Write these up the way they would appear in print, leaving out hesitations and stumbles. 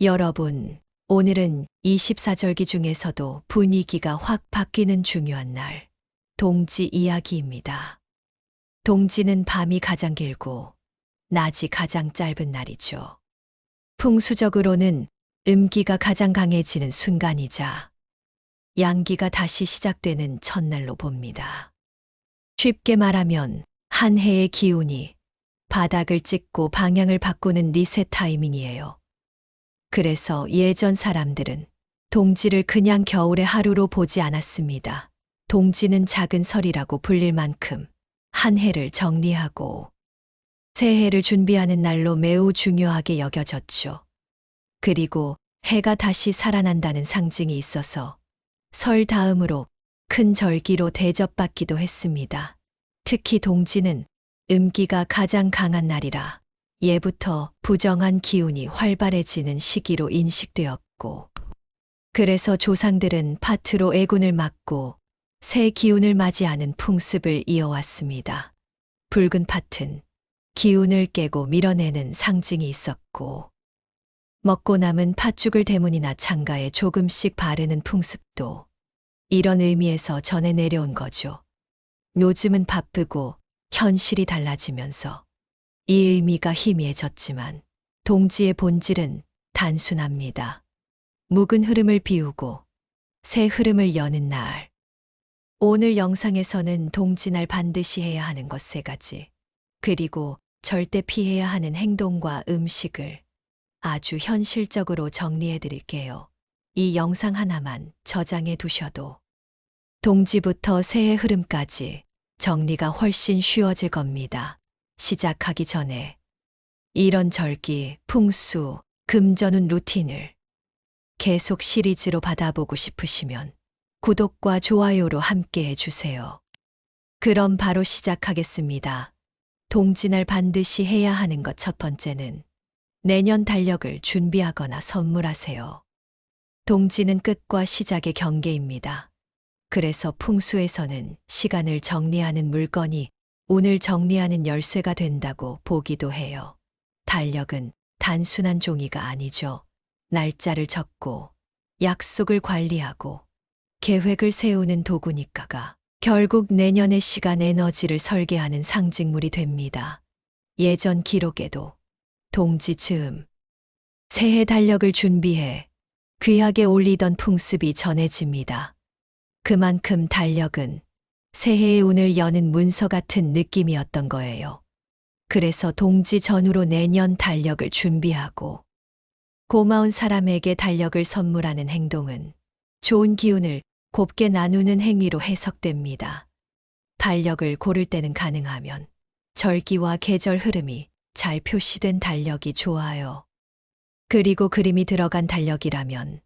여러분, 오늘은 24절기 중에서도 분위기가 확 바뀌는 중요한 날, 동지 이야기입니다. 동지는 밤이 가장 길고 낮이 가장 짧은 날이죠. 풍수적으로는 음기가 가장 강해지는 순간이자 양기가 다시 시작되는 첫날로 봅니다. 쉽게 말하면 한 해의 기운이 바닥을 찍고 방향을 바꾸는 리셋 타이밍이에요. 그래서 예전 사람들은 동지를 그냥 겨울의 하루로 보지 않았습니다. 동지는 작은 설이라고 불릴 만큼 한 해를 정리하고 새해를 준비하는 날로 매우 중요하게 여겨졌죠. 그리고 해가 다시 살아난다는 상징이 있어서 설 다음으로 큰 절기로 대접받기도 했습니다. 특히 동지는 음기가 가장 강한 날이라 예부터 부정한 기운이 활발해지는 시기로 인식되었고, 그래서 조상들은 팥으로 애군을 막고 새 기운을 맞이하는 풍습을 이어왔습니다. 붉은 팥은 기운을 깨고 밀어내는 상징이 있었고, 먹고 남은 팥죽을 대문이나 창가에 조금씩 바르는 풍습도 이런 의미에서 전해 내려온 거죠. 요즘은 바쁘고 현실이 달라지면서 이 의미가 희미해졌지만 동지의 본질은 단순합니다. 묵은 흐름을 비우고 새 흐름을 여는 날. 오늘 영상에서는 동지날 반드시 해야 하는 것 3가지, 그리고 절대 피해야 하는 행동과 음식을 아주 현실적으로 정리해 드릴게요. 이 영상 하나만 저장해 두셔도 동지부터 새해 흐름까지 정리가 훨씬 쉬워질 겁니다. 시작하기 전에 이런 절기, 풍수, 금전운 루틴을 계속 시리즈로 받아보고 싶으시면 구독과 좋아요로 함께 해주세요. 그럼 바로 시작하겠습니다. 동지날 반드시 해야 하는 것 첫 번째는 내년 달력을 준비하거나 선물하세요. 동지는 끝과 시작의 경계입니다. 그래서 풍수에서는 시간을 정리하는 물건이 운을 정리하는 열쇠가 된다고 보기도 해요. 달력은 단순한 종이가 아니죠. 날짜를 적고 약속을 관리하고 계획을 세우는 도구니까가 결국 내년의 시간 에너지를 설계하는 상징물이 됩니다. 예전 기록에도 동지 즈음 새해 달력을 준비해 귀하게 올리던 풍습이 전해집니다. 그만큼 달력은 새해의 운을 여는 문서 같은 느낌이었던 거예요. 그래서 동지 전후로 내년 달력을 준비하고 고마운 사람에게 달력을 선물하는 행동은 좋은 기운을 곱게 나누는 행위로 해석됩니다. 달력을 고를 때는 가능하면 절기와 계절 흐름이 잘 표시된 달력이 좋아요. 그리고 그림이 들어간 달력이라면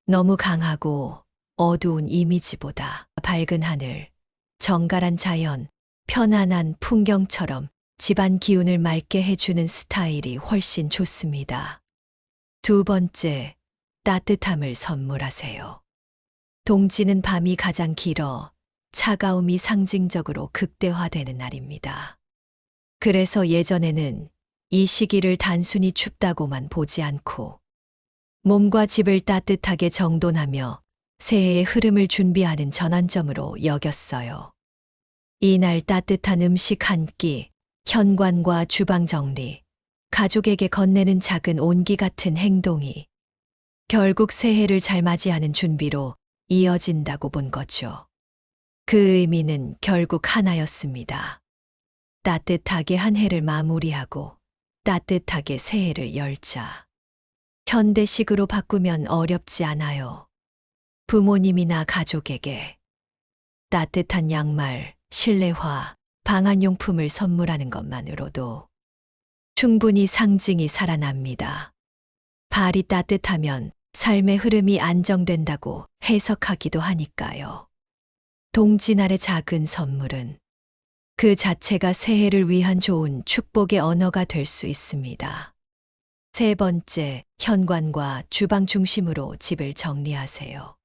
너무 강하고 어두운 이미지보다 밝은 하늘, 정갈한 자연, 편안한 풍경처럼 집안 기운을 맑게 해주는 스타일이 훨씬 좋습니다. 2번째, 따뜻함을 선물하세요. 동지는 밤이 가장 길어 차가움이 상징적으로 극대화되는 날입니다. 그래서 예전에는 이 시기를 단순히 춥다고만 보지 않고 몸과 집을 따뜻하게 정돈하며 새해의 흐름을 준비하는 전환점으로 여겼어요. 이날 따뜻한 음식 한 끼, 현관과 주방 정리, 가족에게 건네는 작은 온기 같은 행동이 결국 새해를 잘 맞이하는 준비로 이어진다고 본 거죠. 그 의미는 결국 하나였습니다. 따뜻하게 한 해를 마무리하고 따뜻하게 새해를 열자. 현대식으로 바꾸면 어렵지 않아요. 부모님이나 가족에게 따뜻한 양말, 실내화, 방한용품을 선물하는 것만으로도 충분히 상징이 살아납니다. 발이 따뜻하면 삶의 흐름이 안정된다고 해석하기도 하니까요. 동지날의 작은 선물은 그 자체가 새해를 위한 좋은 축복의 언어가 될 수 있습니다. 3번째, 현관과 주방 중심으로 집을 정리하세요.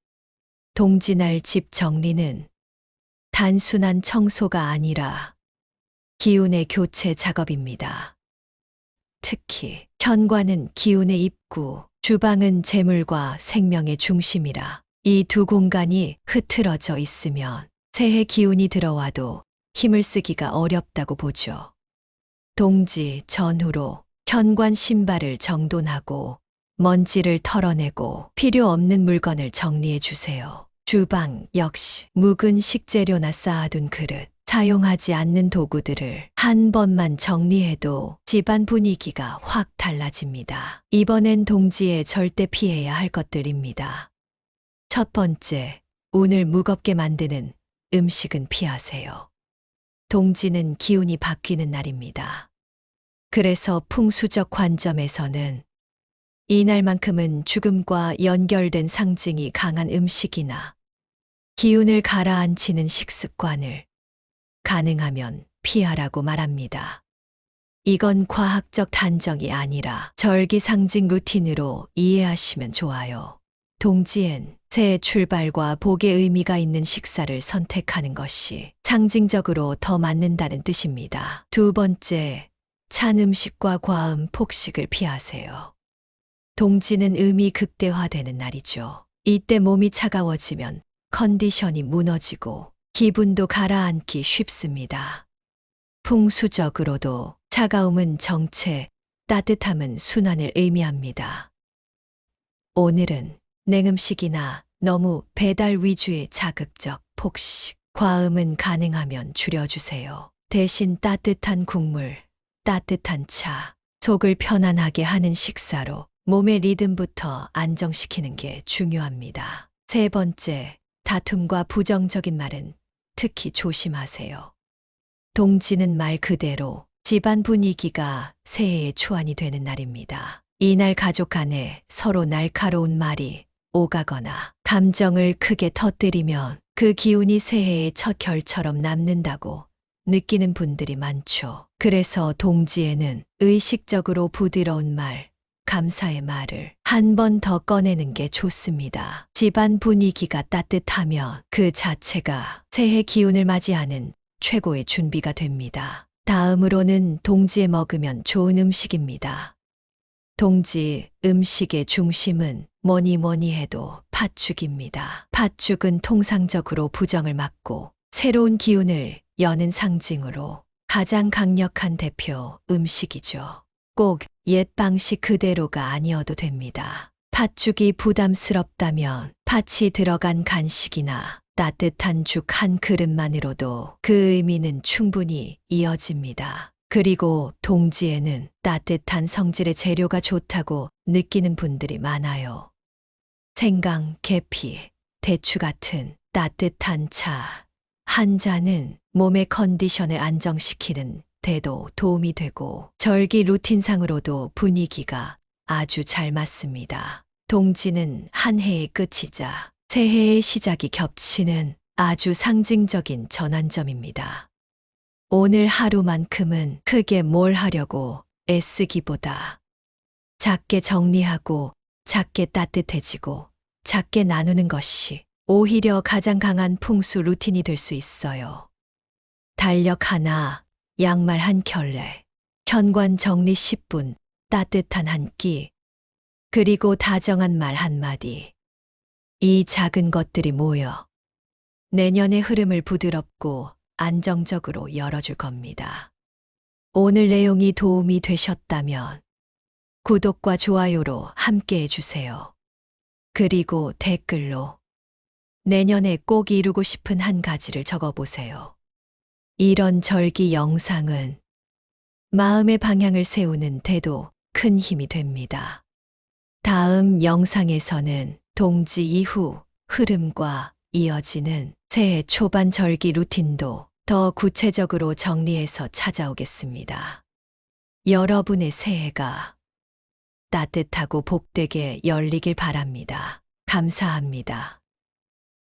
동지날 집 정리는 단순한 청소가 아니라 기운의 교체 작업입니다. 특히 현관은 기운의 입구, 주방은 재물과 생명의 중심이라 이 두 공간이 흐트러져 있으면 새해 기운이 들어와도 힘을 쓰기가 어렵다고 보죠. 동지 전후로 현관 신발을 정돈하고 먼지를 털어내고 필요 없는 물건을 정리해 주세요. 주방 역시 묵은 식재료나 쌓아둔 그릇, 사용하지 않는 도구들을 한 번만 정리해도 집안 분위기가 확 달라집니다. 이번엔 동지에 절대 피해야 할 것들입니다. 첫 번째, 운을 무겁게 만드는 음식은 피하세요. 동지는 기운이 바뀌는 날입니다. 그래서 풍수적 관점에서는 이날만큼은 죽음과 연결된 상징이 강한 음식이나 기운을 가라앉히는 식습관을 가능하면 피하라고 말합니다. 이건 과학적 단정이 아니라 절기 상징 루틴으로 이해하시면 좋아요. 동지엔 새해 출발과 복의 의미가 있는 식사를 선택하는 것이 상징적으로 더 맞는다는 뜻입니다. 두 번째, 찬 음식과 과음, 폭식을 피하세요. 동지는 음이 극대화되는 날이죠. 이때 몸이 차가워지면 컨디션이 무너지고 기분도 가라앉기 쉽습니다. 풍수적으로도 차가움은 정체, 따뜻함은 순환을 의미합니다. 오늘은 냉음식이나 너무 배달 위주의 자극적 폭식, 과음은 가능하면 줄여주세요. 대신 따뜻한 국물, 따뜻한 차, 속을 편안하게 하는 식사로 몸의 리듬부터 안정시키는 게 중요합니다. 세 번째, 다툼과 부정적인 말은 특히 조심하세요. 동지는 말 그대로 집안 분위기가 새해의 초안이 되는 날입니다. 이날 가족 간에 서로 날카로운 말이 오가거나 감정을 크게 터뜨리면 그 기운이 새해의 첫 결처럼 남는다고 느끼는 분들이 많죠. 그래서 동지에는 의식적으로 부드러운 말, 감사의 말을 한 번 더 꺼내는 게 좋습니다. 집안 분위기가 따뜻하면 그 자체가 새해 기운을 맞이하는 최고의 준비가 됩니다. 다음으로는 동지에 먹으면 좋은 음식입니다. 동지 음식의 중심은 뭐니 해도 팥죽입니다. 팥죽은 통상적으로 부정을 막고 새로운 기운을 여는 상징으로 가장 강력한 대표 음식이죠. 꼭 옛 방식 그대로가 아니어도 됩니다. 팥죽이 부담스럽다면 팥이 들어간 간식이나 따뜻한 죽 한 그릇만으로도 그 의미는 충분히 이어집니다. 그리고 동지에는 따뜻한 성질의 재료가 좋다고 느끼는 분들이 많아요. 생강, 계피, 대추 같은 따뜻한 차 한 잔은 몸의 컨디션을 안정시키는 데도 도움이 되고 절기 루틴상으로도 분위기가 아주 잘 맞습니다. 동지는 한 해의 끝이자 새해의 시작이 겹치는 아주 상징적인 전환점입니다. 오늘 하루만큼은 크게 뭘 하려고 애쓰기보다 작게 정리하고 작게 따뜻해지고 작게 나누는 것이 오히려 가장 강한 풍수 루틴이 될 수 있어요. 달력 하나, 양말 한 켤레, 현관 정리 10분, 따뜻한 한 끼, 그리고 다정한 말 한마디. 이 작은 것들이 모여 내년의 흐름을 부드럽고 안정적으로 열어줄 겁니다. 오늘 내용이 도움이 되셨다면 구독과 좋아요로 함께 해주세요. 그리고 댓글로 내년에 꼭 이루고 싶은 한 가지를 적어보세요. 이런 절기 영상은 마음의 방향을 세우는 데도 큰 힘이 됩니다. 다음 영상에서는 동지 이후 흐름과 이어지는 새해 초반 절기 루틴도 더 구체적으로 정리해서 찾아오겠습니다. 여러분의 새해가 따뜻하고 복되게 열리길 바랍니다. 감사합니다.